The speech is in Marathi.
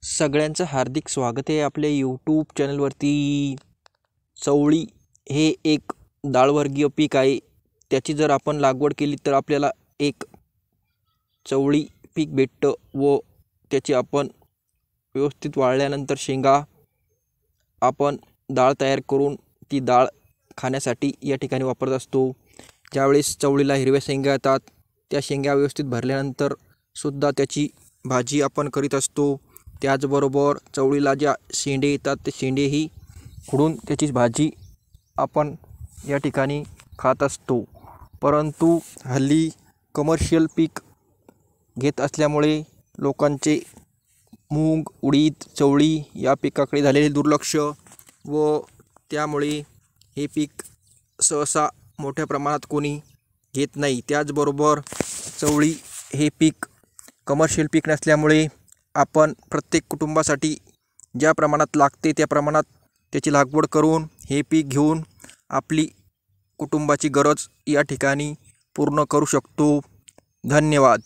सगळ्यांचं हार्दिक स्वागत आहे आपल्या यूट्यूब चॅनलवरती। चवळी हे एक डाळवर्गीय पीक आहे। त्याची जर आपण लागवड केली तर आपल्याला एक चवळी पीक भेटतं व त्याची आपण व्यवस्थित वाळल्यानंतर शेंगा आपण डाळ तयार करून ती डाळ खाण्यासाठी या ठिकाणी वापरत असतो। ज्यावेळेस चवळीला हिरव्या शेंगा येतात त्या शेंगा व्यवस्थित भरल्यानंतर सुद्धा त्याची भाजी आपण करीत असतो। त्याचबरोबर चवळीला ज्या शेंडे येतात ते शेंडेही खुडून त्याची भाजी आपण या ठिकाणी खात असतो। परंतु हल्ली कमर्शियल पीक घेत असल्यामुळे लोकांचे मूग, उडीद, चवळी या पिकाकडे झालेले दुर्लक्ष व त्यामुळे हे पीक सहसा मोठ्या प्रमाणात कोणी घेत नाही। त्याचबरोबर चवळी हे पीक कमर्शियल पीक नसल्यामुळे आपण प्रत्येक कुटुंबासाठी ज्या प्रमाणात लागते त्या प्रमाणात त्याची लागवड करून हे पीक घेऊन आपली कुटुंबाची गरज या ठिकाणी पूर्ण करू शकतो। धन्यवाद।